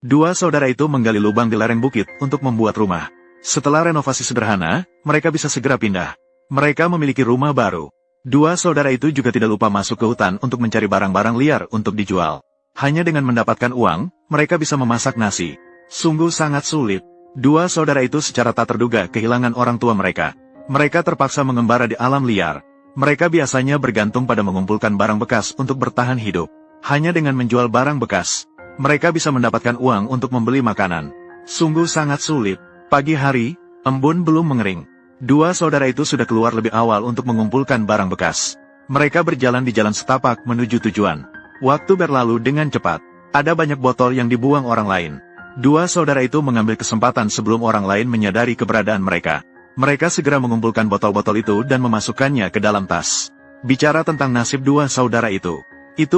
Dua saudara itu menggali lubang di lereng bukit untuk membuat rumah. Setelah renovasi sederhana, mereka bisa segera pindah. Mereka memiliki rumah baru. Dua saudara itu juga tidak lupa masuk ke hutan untuk mencari barang-barang liar untuk dijual. Hanya dengan mendapatkan uang, mereka bisa memasak nasi. Sungguh sangat sulit. Dua saudara itu secara tak terduga kehilangan orang tua mereka. Mereka terpaksa mengembara di alam liar. Mereka biasanya bergantung pada mengumpulkan barang bekas untuk bertahan hidup. Hanya dengan menjual barang bekas, mereka bisa mendapatkan uang untuk membeli makanan. Sungguh sangat sulit. Pagi hari, embun belum mengering. Dua saudara itu sudah keluar lebih awal untuk mengumpulkan barang bekas. Mereka berjalan di jalan setapak menuju tujuan. Waktu berlalu dengan cepat. Ada banyak botol yang dibuang orang lain. Dua saudara itu mengambil kesempatan sebelum orang lain menyadari keberadaan mereka. Mereka segera mengumpulkan botol-botol itu dan memasukkannya ke dalam tas. Bicara tentang nasib dua saudara itu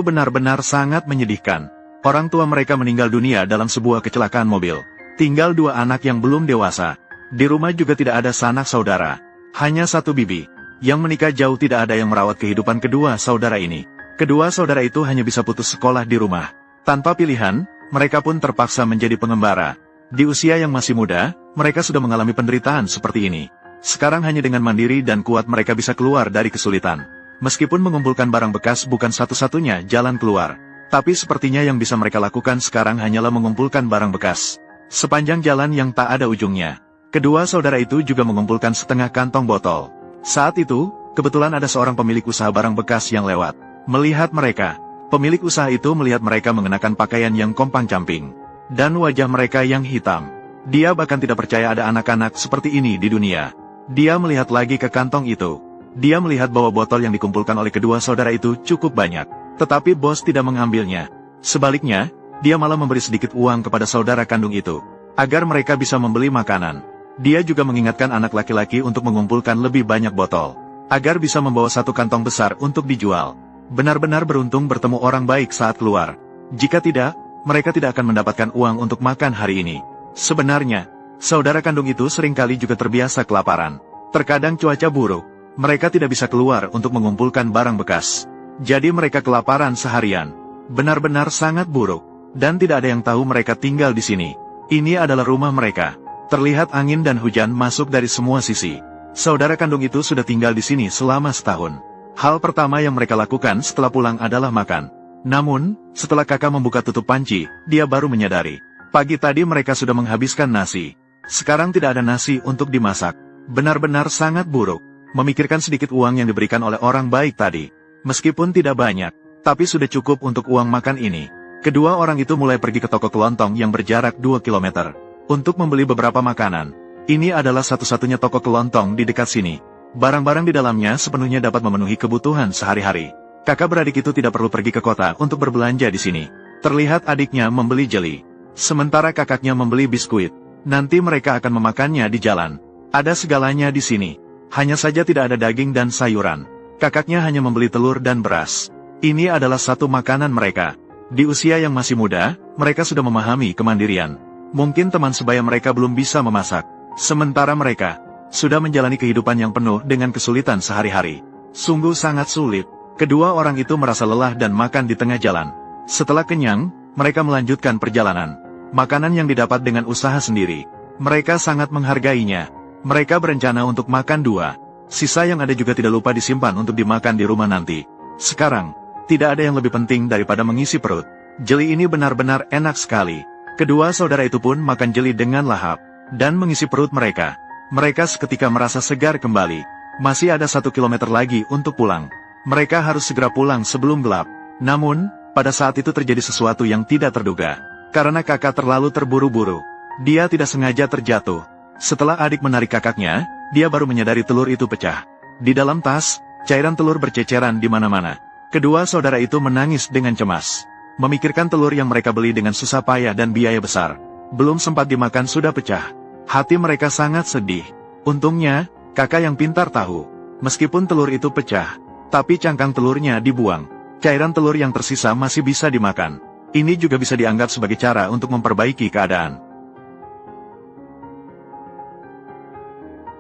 benar-benar sangat menyedihkan. Orang tua mereka meninggal dunia dalam sebuah kecelakaan mobil. Tinggal dua anak yang belum dewasa. Di rumah juga tidak ada sanak saudara. Hanya satu bibi. Yang menikah jauh tidak ada yang merawat kehidupan kedua saudara ini. Kedua saudara itu hanya bisa putus sekolah di rumah. Tanpa pilihan, mereka pun terpaksa menjadi pengembara. Di usia yang masih muda, mereka sudah mengalami penderitaan seperti ini. Sekarang hanya dengan mandiri dan kuat mereka bisa keluar dari kesulitan. Meskipun mengumpulkan barang bekas bukan satu-satunya jalan keluar. Tapi sepertinya yang bisa mereka lakukan sekarang hanyalah mengumpulkan barang bekas. Sepanjang jalan yang tak ada ujungnya. Kedua saudara itu juga mengumpulkan setengah kantong botol. Saat itu, kebetulan ada seorang pemilik usaha barang bekas yang lewat. Melihat mereka, pemilik usaha itu melihat mereka mengenakan pakaian yang kompang-camping. Dan wajah mereka yang hitam. Dia bahkan tidak percaya ada anak-anak seperti ini di dunia. Dia melihat lagi ke kantong itu. Dia melihat bahwa botol yang dikumpulkan oleh kedua saudara itu cukup banyak. Tetapi bos tidak mengambilnya. Sebaliknya, dia malah memberi sedikit uang kepada saudara kandung itu. Agar mereka bisa membeli makanan. Dia juga mengingatkan anak laki-laki untuk mengumpulkan lebih banyak botol. Agar bisa membawa satu kantong besar untuk dijual. Benar-benar beruntung bertemu orang baik saat keluar. Jika tidak, mereka tidak akan mendapatkan uang untuk makan hari ini. Sebenarnya, saudara kandung itu seringkali juga terbiasa kelaparan. Terkadang cuaca buruk. Mereka tidak bisa keluar untuk mengumpulkan barang bekas. Jadi mereka kelaparan seharian. Benar-benar sangat buruk. Dan tidak ada yang tahu mereka tinggal di sini. Ini adalah rumah mereka. Terlihat angin dan hujan masuk dari semua sisi. Saudara kandung itu sudah tinggal di sini selama setahun. Hal pertama yang mereka lakukan setelah pulang adalah makan. Namun, setelah kakak membuka tutup panci, dia baru menyadari. Pagi tadi mereka sudah menghabiskan nasi. Sekarang tidak ada nasi untuk dimasak. Benar-benar sangat buruk. Memikirkan sedikit uang yang diberikan oleh orang baik tadi. Meskipun tidak banyak, tapi sudah cukup untuk uang makan ini. Kedua orang itu mulai pergi ke toko kelontong yang berjarak 2 km. Untuk membeli beberapa makanan. Ini adalah satu-satunya toko kelontong di dekat sini. Barang-barang di dalamnya sepenuhnya dapat memenuhi kebutuhan sehari-hari. Kakak beradik itu tidak perlu pergi ke kota untuk berbelanja di sini. Terlihat adiknya membeli jeli. Sementara kakaknya membeli biskuit. Nanti mereka akan memakannya di jalan. Ada segalanya di sini. Hanya saja tidak ada daging dan sayuran. Kakaknya hanya membeli telur dan beras. Ini adalah satu makanan mereka. Di usia yang masih muda, mereka sudah memahami kemandirian. Mungkin teman sebaya mereka belum bisa memasak. Sementara mereka sudah menjalani kehidupan yang penuh dengan kesulitan sehari-hari. Sungguh sangat sulit. Kedua orang itu merasa lelah dan makan di tengah jalan. Setelah kenyang, mereka melanjutkan perjalanan. Makanan yang didapat dengan usaha sendiri. Mereka sangat menghargainya. Mereka berencana untuk makan 2. Sisa yang ada juga tidak lupa disimpan untuk dimakan di rumah nanti. Sekarang, tidak ada yang lebih penting daripada mengisi perut. Jeli ini benar-benar enak sekali. Kedua saudara itu pun makan jeli dengan lahap. Dan mengisi perut mereka. Mereka seketika merasa segar kembali. Masih ada 1 kilometer lagi untuk pulang. Mereka harus segera pulang sebelum gelap. Namun, pada saat itu terjadi sesuatu yang tidak terduga. Karena kakak terlalu terburu-buru. Dia tidak sengaja terjatuh. Setelah adik menarik kakaknya, dia baru menyadari telur itu pecah. Di dalam tas, cairan telur berceceran di mana-mana. Kedua saudara itu menangis dengan cemas. Memikirkan telur yang mereka beli dengan susah payah dan biaya besar. Belum sempat dimakan sudah pecah. Hati mereka sangat sedih. Untungnya, kakak yang pintar tahu. Meskipun telur itu pecah, tapi cangkang telurnya dibuang. Cairan telur yang tersisa masih bisa dimakan. Ini juga bisa dianggap sebagai cara untuk memperbaiki keadaan.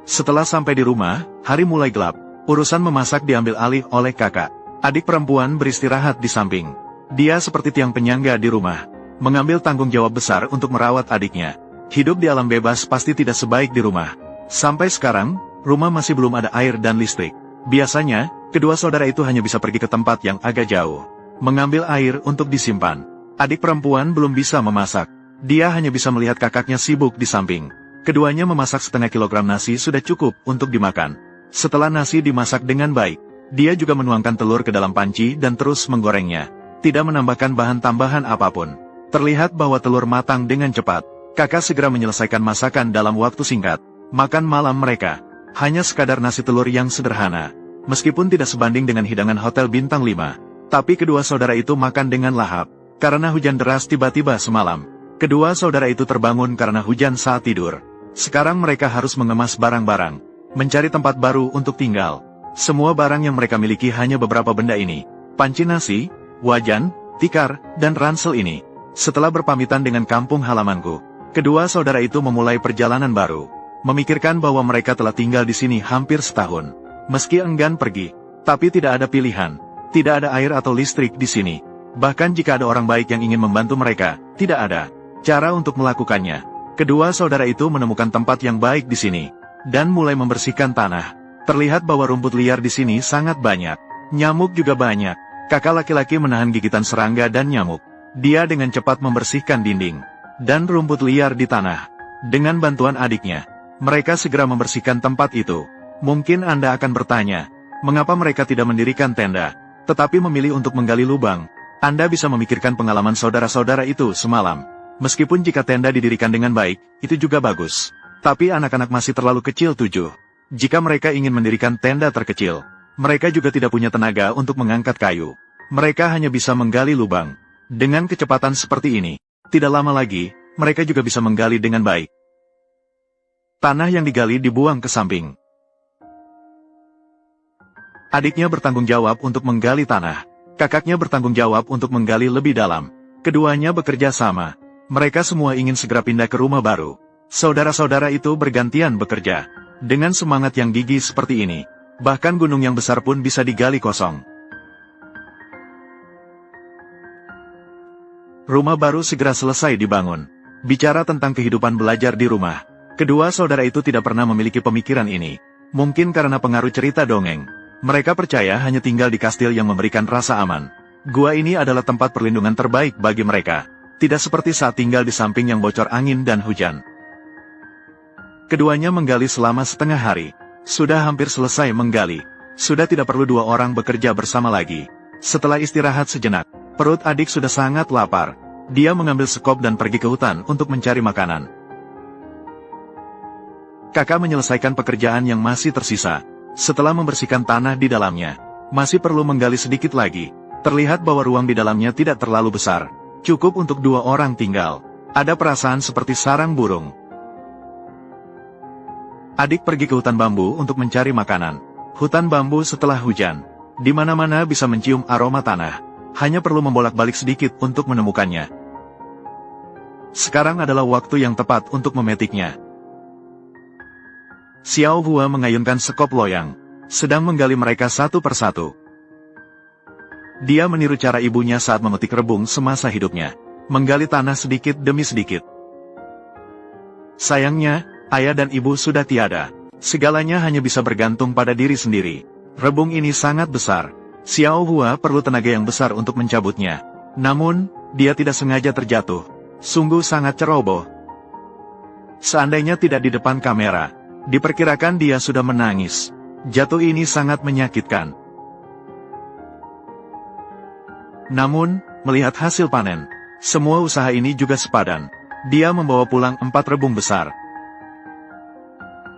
Setelah sampai di rumah, hari mulai gelap. Urusan memasak diambil alih oleh kakak. Adik perempuan beristirahat di samping. Dia seperti tiang penyangga di rumah. mengambil tanggung jawab besar untuk merawat adiknya. Hidup di alam bebas pasti tidak sebaik di rumah. Sampai sekarang, rumah masih belum ada air dan listrik. Biasanya, kedua saudara itu hanya bisa pergi ke tempat yang agak jauh, mengambil air untuk disimpan. Adik perempuan belum bisa memasak. Dia hanya bisa melihat kakaknya sibuk di samping. Keduanya memasak setengah kilogram nasi sudah cukup untuk dimakan. Setelah nasi dimasak dengan baik, dia juga menuangkan telur ke dalam panci dan terus menggorengnya. Tidak menambahkan bahan tambahan apapun. Terlihat bahwa telur matang dengan cepat. Kakak segera menyelesaikan masakan dalam waktu singkat. Makan malam mereka hanya sekadar nasi telur yang sederhana. Meskipun tidak sebanding dengan hidangan hotel bintang 5, tapi kedua saudara itu makan dengan lahap. Karena hujan deras tiba-tiba semalam, kedua saudara itu terbangun karena hujan saat tidur. Sekarang mereka harus mengemas barang-barang, mencari tempat baru untuk tinggal. Semua barang yang mereka miliki hanya beberapa benda ini: panci nasi, wajan, tikar, dan ransel ini. Setelah berpamitan dengan kampung halamanku, kedua saudara itu memulai perjalanan baru. Memikirkan bahwa mereka telah tinggal di sini hampir setahun. Meski enggan pergi, tapi tidak ada pilihan. Tidak ada air atau listrik di sini. Bahkan jika ada orang baik yang ingin membantu mereka, tidak ada cara untuk melakukannya. Kedua saudara itu menemukan tempat yang baik di sini, dan mulai membersihkan tanah. Terlihat bahwa rumput liar di sini sangat banyak. Nyamuk juga banyak. Kakak laki-laki menahan gigitan serangga dan nyamuk. Dia dengan cepat membersihkan dinding dan rumput liar di tanah. Dengan bantuan adiknya, mereka segera membersihkan tempat itu. Mungkin Anda akan bertanya, mengapa mereka tidak mendirikan tenda, tetapi memilih untuk menggali lubang? Anda bisa memikirkan pengalaman saudara-saudara itu semalam. Meskipun jika tenda didirikan dengan baik, itu juga bagus. Tapi anak-anak masih terlalu kecil 7. Jika mereka ingin mendirikan tenda terkecil, mereka juga tidak punya tenaga untuk mengangkat kayu. Mereka hanya bisa menggali lubang. Dengan kecepatan seperti ini, tidak lama lagi, mereka juga bisa menggali dengan baik. Tanah yang digali dibuang ke samping. Adiknya bertanggung jawab untuk menggali tanah. Kakaknya bertanggung jawab untuk menggali lebih dalam. Keduanya bekerja sama. Mereka semua ingin segera pindah ke rumah baru. Saudara-saudara itu bergantian bekerja. Dengan semangat yang gigih seperti ini, bahkan gunung yang besar pun bisa digali kosong. Rumah baru segera selesai dibangun. Bicara tentang kehidupan belajar di rumah, kedua saudara itu tidak pernah memiliki pemikiran ini. Mungkin karena pengaruh cerita dongeng. Mereka percaya hanya tinggal di kastil yang memberikan rasa aman. Gua ini adalah tempat perlindungan terbaik bagi mereka. Tidak seperti saat tinggal di samping yang bocor angin dan hujan. Keduanya menggali selama setengah hari. Sudah hampir selesai menggali. Sudah tidak perlu dua orang bekerja bersama lagi. Setelah istirahat sejenak, perut adik sudah sangat lapar. Dia mengambil sekop dan pergi ke hutan untuk mencari makanan. Kakak menyelesaikan pekerjaan yang masih tersisa. Setelah membersihkan tanah di dalamnya, masih perlu menggali sedikit lagi. Terlihat bahwa ruang di dalamnya tidak terlalu besar. Cukup untuk dua orang tinggal. Ada perasaan seperti sarang burung. Adik pergi ke hutan bambu untuk mencari makanan. Hutan bambu setelah hujan. Di mana-mana bisa mencium aroma tanah. Hanya perlu membolak-balik sedikit untuk menemukannya. Sekarang adalah waktu yang tepat untuk memetiknya. Xiao Hua mengayunkan sekop loyang, sedang menggali mereka satu persatu. Dia meniru cara ibunya saat memetik rebung semasa hidupnya, menggali tanah sedikit demi sedikit. Sayangnya, ayah dan ibu sudah tiada. Segalanya hanya bisa bergantung pada diri sendiri. Rebung ini sangat besar. Xiao Hua perlu tenaga yang besar untuk mencabutnya. Namun, dia tidak sengaja terjatuh. Sungguh sangat ceroboh. Seandainya tidak di depan kamera, diperkirakan dia sudah menangis. Jatuh ini sangat menyakitkan. Namun, melihat hasil panen, semua usaha ini juga sepadan. Dia membawa pulang 4 rebung besar.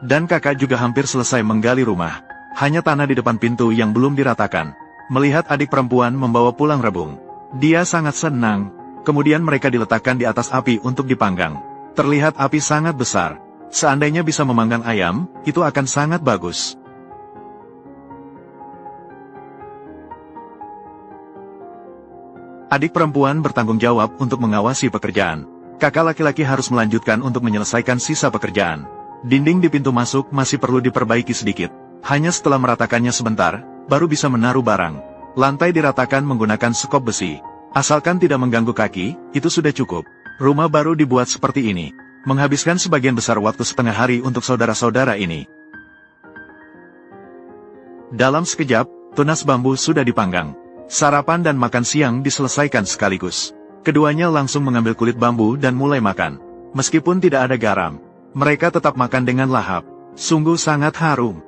Dan kakak juga hampir selesai menggali rumah. Hanya tanah di depan pintu yang belum diratakan. Melihat adik perempuan membawa pulang rebung, dia sangat senang. Kemudian mereka diletakkan di atas api untuk dipanggang. Terlihat api sangat besar. Seandainya bisa memanggang ayam, itu akan sangat bagus. Adik perempuan bertanggung jawab untuk mengawasi pekerjaan. Kakak laki-laki harus melanjutkan untuk menyelesaikan sisa pekerjaan. Dinding di pintu masuk masih perlu diperbaiki sedikit. Hanya setelah meratakannya sebentar, baru bisa menaruh barang. Lantai diratakan menggunakan sekop besi. Asalkan tidak mengganggu kaki, itu sudah cukup. Rumah baru dibuat seperti ini. Menghabiskan sebagian besar waktu setengah hari untuk saudara-saudara ini. Dalam sekejap, tunas bambu sudah dipanggang. Sarapan dan makan siang diselesaikan sekaligus. Keduanya langsung mengambil kulit bambu dan mulai makan. Meskipun tidak ada garam, mereka tetap makan dengan lahap. Sungguh sangat harum.